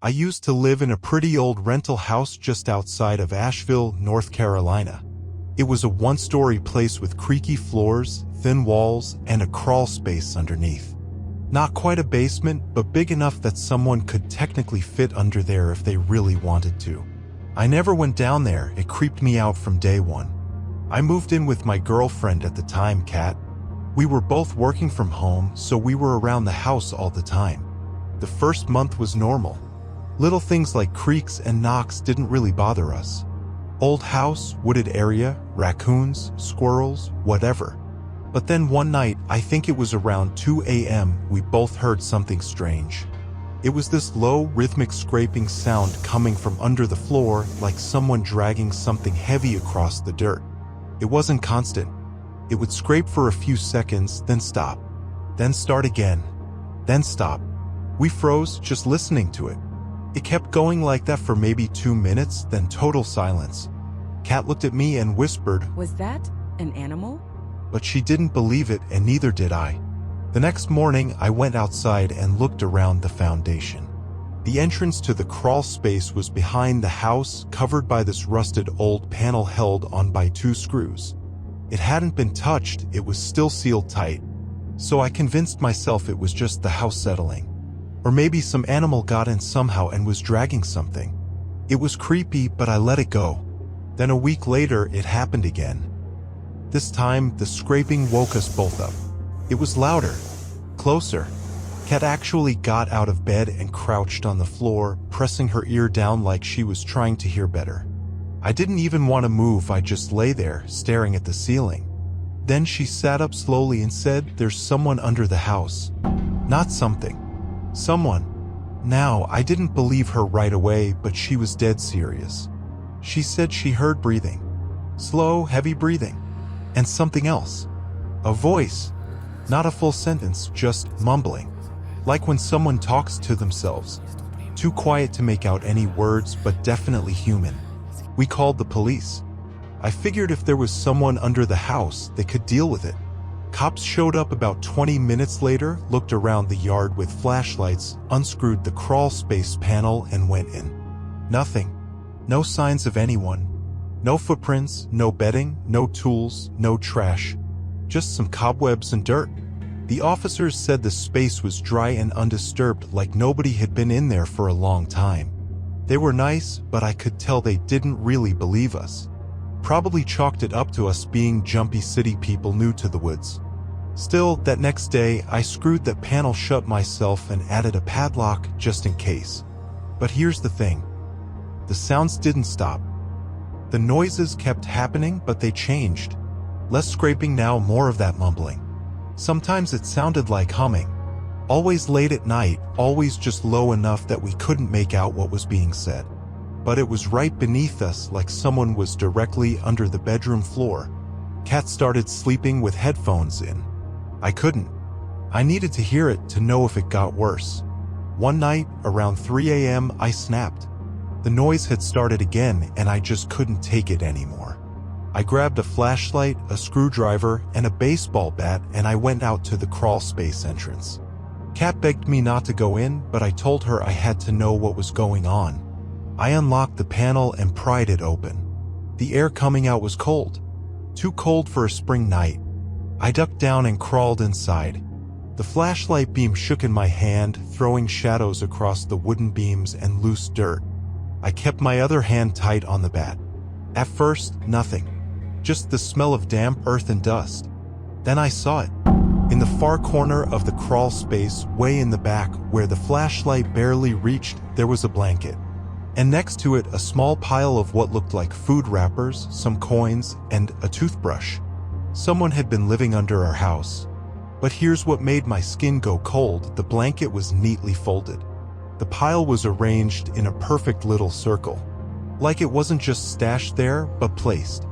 I used to live in a pretty old rental house just outside of Asheville, North Carolina. It was a one-story place with creaky floors, thin walls, and a crawl space underneath. Not quite a basement, but big enough that someone could technically fit under there if they really wanted to. I never went down there. It creeped me out from day one. I moved in with my girlfriend at the time, Kat. We were both working from home, so we were around the house all the time. The first month was normal. Little things like creaks and knocks didn't really bother us. Old house, wooded area, raccoons, squirrels, whatever. But then one night, I think it was around 2 a.m., we both heard something strange. It was this low, rhythmic scraping sound coming from under the floor, like someone dragging something heavy across the dirt. It wasn't constant. It would scrape for a few seconds, then stop. Then start again. Then stop. We froze just listening to it. It kept going like that for maybe 2 minutes, then total silence. Kat looked at me and whispered, "Was that an animal?" But she didn't believe it, and neither did I. The next morning, I went outside and looked around the foundation. The entrance to the crawl space was behind the house, covered by this rusted old panel held on by 2 screws. It hadn't been touched, it was still sealed tight. So I convinced myself it was just the house settling. Or maybe some animal got in somehow and was dragging something. It was creepy, but I let it go. Then a week later, it happened again. This time, the scraping woke us both up. It was louder, closer. Kat actually got out of bed and crouched on the floor, pressing her ear down like she was trying to hear better. I didn't even want to move, I just lay there, staring at the ceiling. Then she sat up slowly and said, "There's someone under the house." Not something. Someone. Now, I didn't believe her right away, but she was dead serious. She said she heard breathing. Slow, heavy breathing. And something else. A voice. Not a full sentence, just mumbling. Like when someone talks to themselves. Too quiet to make out any words, but definitely human. We called the police. I figured if there was someone under the house, they could deal with it. Cops showed up about 20 minutes later, looked around the yard with flashlights, unscrewed the crawl space panel, and went in. Nothing. No signs of anyone. No footprints, no bedding, no tools, no trash. Just some cobwebs and dirt. The officers said the space was dry and undisturbed, like nobody had been in there for a long time. They were nice, but I could tell they didn't really believe us. Probably chalked it up to us being jumpy city people new to the woods. Still, that next day, I screwed that panel shut myself and added a padlock just in case. But here's the thing. The sounds didn't stop. The noises kept happening, but they changed. Less scraping now, more of that mumbling. Sometimes it sounded like humming. Always late at night, always just low enough that we couldn't make out what was being said. But it was right beneath us, like someone was directly under the bedroom floor. Kat started sleeping with headphones in. I couldn't. I needed to hear it to know if it got worse. One night, around 3 a.m., I snapped. The noise had started again, and I just couldn't take it anymore. I grabbed a flashlight, a screwdriver, and a baseball bat, and I went out to the crawl space entrance. Kat begged me not to go in, but I told her I had to know what was going on. I unlocked the panel and pried it open. The air coming out was cold. Too cold for a spring night. I ducked down and crawled inside. The flashlight beam shook in my hand, throwing shadows across the wooden beams and loose dirt. I kept my other hand tight on the bat. At first, nothing. Just the smell of damp earth and dust. Then I saw it. In the far corner of the crawl space, way in the back, where the flashlight barely reached, there was a blanket. And next to it, a small pile of what looked like food wrappers, some coins, and a toothbrush. Someone had been living under our house. But here's what made my skin go cold. The blanket was neatly folded. The pile was arranged in a perfect little circle. Like it wasn't just stashed there, but placed.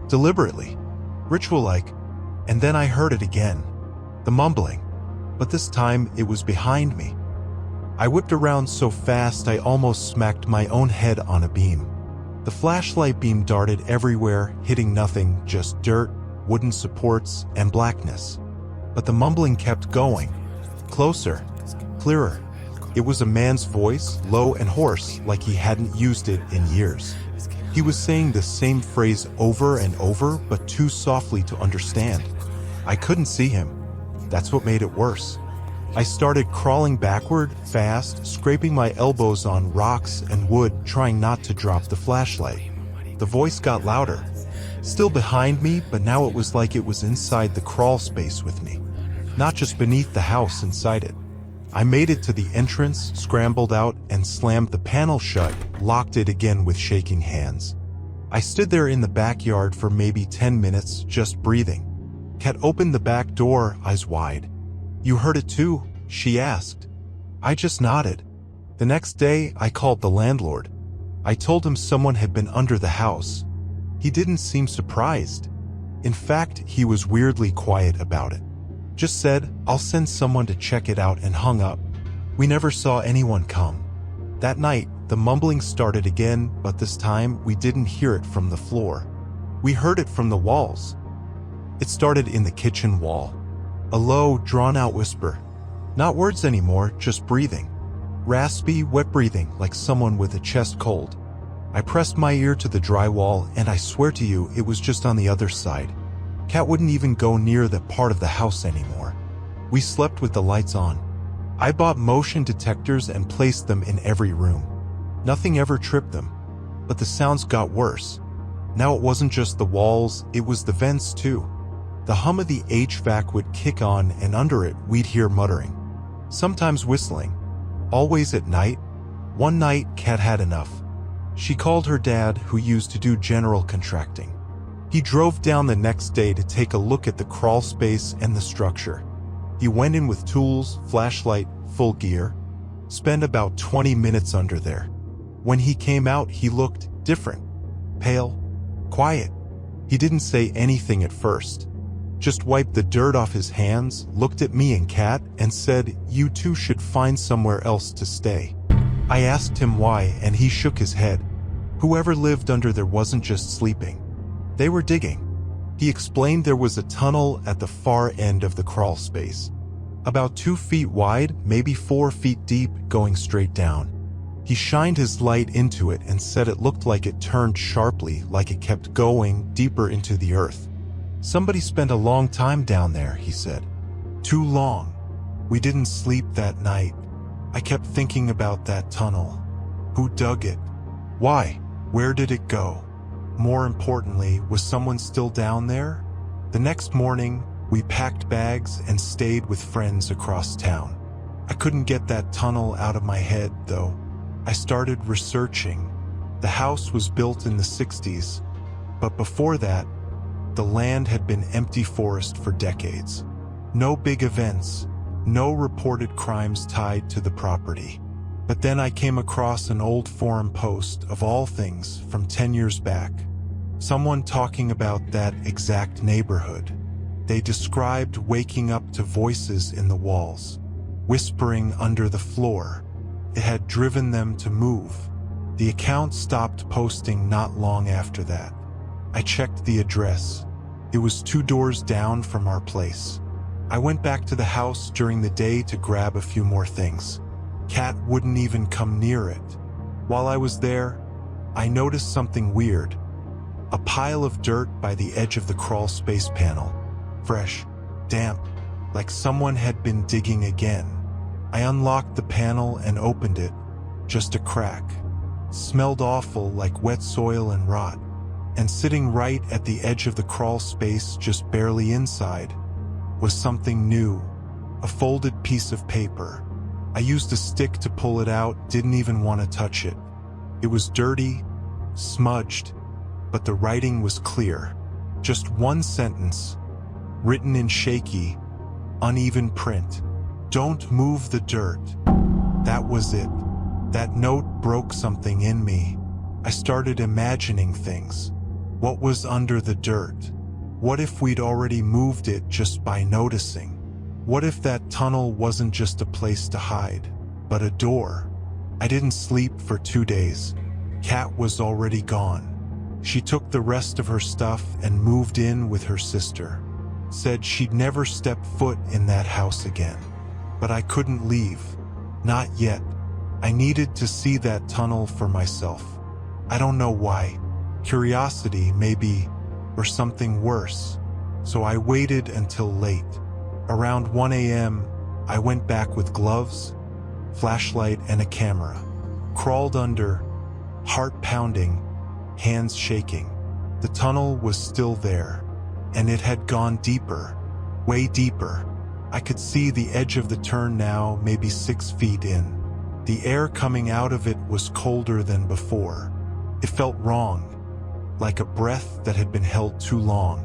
Deliberately. Ritual-like. And then I heard it again. The mumbling. But this time, it was behind me. I whipped around so fast I almost smacked my own head on a beam. The flashlight beam darted everywhere, hitting nothing, just dirt, wooden supports, and blackness. But the mumbling kept going. Closer. Clearer. It was a man's voice, low and hoarse, like he hadn't used it in years. He was saying the same phrase over and over, but too softly to understand. I couldn't see him. That's what made it worse. I started crawling backward, fast, scraping my elbows on rocks and wood, trying not to drop the flashlight. The voice got louder. Still behind me, but now it was like it was inside the crawl space with me. Not just beneath the house, inside it. I made it to the entrance, scrambled out, and slammed the panel shut, locked it again with shaking hands. I stood there in the backyard for maybe 10 minutes, just breathing. Kat opened the back door, eyes wide. "You heard it too?" she asked. I just nodded. The next day, I called the landlord. I told him someone had been under the house. He didn't seem surprised. In fact, he was weirdly quiet about it. Just said, "I'll send someone to check it out," and hung up. We never saw anyone come. That night, the mumbling started again, but this time we didn't hear it from the floor. We heard it from the walls. It started in the kitchen wall. A low, drawn-out whisper. Not words anymore, just breathing. Raspy, wet breathing, like someone with a chest cold. I pressed my ear to the drywall, and I swear to you, it was just on the other side. Kat wouldn't even go near that part of the house anymore. We slept with the lights on. I bought motion detectors and placed them in every room. Nothing ever tripped them, but the sounds got worse. Now it wasn't just the walls, it was the vents too. The hum of the HVAC would kick on, and under it we'd hear muttering. Sometimes whistling. Always at night. One night, Kat had enough. She called her dad, who used to do general contracting. He drove down the next day to take a look at the crawl space and the structure. He went in with tools, flashlight, full gear. Spent about 20 minutes under there. When he came out, he looked different. Pale. Quiet. He didn't say anything at first. Just wiped the dirt off his hands, looked at me and Kat, and said, "You two should find somewhere else to stay." I asked him why, and he shook his head. Whoever lived under there wasn't just sleeping. They were digging. He explained there was a tunnel at the far end of the crawl space. About 2 feet wide, maybe 4 feet deep, going straight down. He shined his light into it and said it looked like it turned sharply, like it kept going deeper into the earth. Somebody spent a long time down there, he said. Too long. We didn't sleep that night. I kept thinking about that tunnel. Who dug it? Why? Where did it go? More importantly, was someone still down there? The next morning, we packed bags and stayed with friends across town. I couldn't get that tunnel out of my head, though. I started researching. The house was built in the 60s, but before that, the land had been empty forest for decades. No big events, no reported crimes tied to the property. But then I came across an old forum post, of all things, from 10 years back. Someone talking about that exact neighborhood. They described waking up to voices in the walls, whispering under the floor. It had driven them to move. The account stopped posting not long after that. I checked the address. It was 2 doors down from our place. I went back to the house during the day to grab a few more things. Kat wouldn't even come near it. While I was there, I noticed something weird. A pile of dirt by the edge of the crawl space panel. Fresh, damp, like someone had been digging again. I unlocked the panel and opened it. Just a crack. Smelled awful, like wet soil and rot. And sitting right at the edge of the crawl space, just barely inside, was something new. A folded piece of paper. I used a stick to pull it out, didn't even want to touch it. It was dirty, smudged, but the writing was clear. Just one sentence, written in shaky, uneven print. Don't move the dirt. That was it. That note broke something in me. I started imagining things. What was under the dirt? What if we'd already moved it just by noticing? What if that tunnel wasn't just a place to hide, but a door? I didn't sleep for 2 days. Kat was already gone. She took the rest of her stuff and moved in with her sister. Said she'd never step foot in that house again. But I couldn't leave. Not yet. I needed to see that tunnel for myself. I don't know why. Curiosity, maybe, or something worse. So I waited until late. Around 1 a.m., I went back with gloves, flashlight, and a camera. Crawled under, heart pounding, hands shaking. The tunnel was still there, and it had gone deeper, way deeper. I could see the edge of the turn now, maybe 6 feet in. The air coming out of it was colder than before. It felt wrong, like a breath that had been held too long.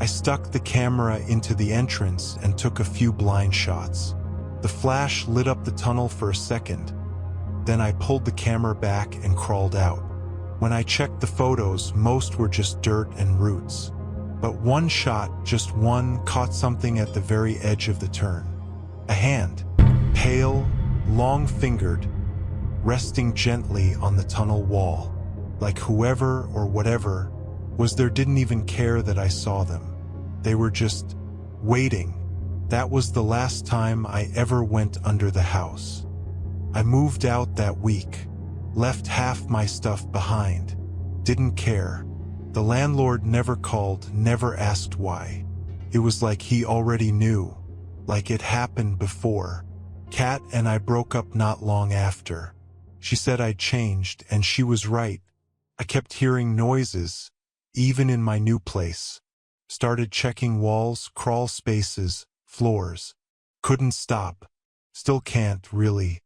I stuck the camera into the entrance and took a few blind shots. The flash lit up the tunnel for a second. Then I pulled the camera back and crawled out. When I checked the photos, most were just dirt and roots. But one shot, just one, caught something at the very edge of the turn. A hand, pale, long-fingered, resting gently on the tunnel wall. Like whoever or whatever was there didn't even care that I saw them. They were just waiting. That was the last time I ever went under the house. I moved out that week, left half my stuff behind, didn't care. The landlord never called, never asked why. It was like he already knew, like it happened before. Kat and I broke up not long after. She said I'd changed, and she was right. I kept hearing noises, even in my new place. Started checking walls, crawl spaces, floors. Couldn't stop. Still can't, really.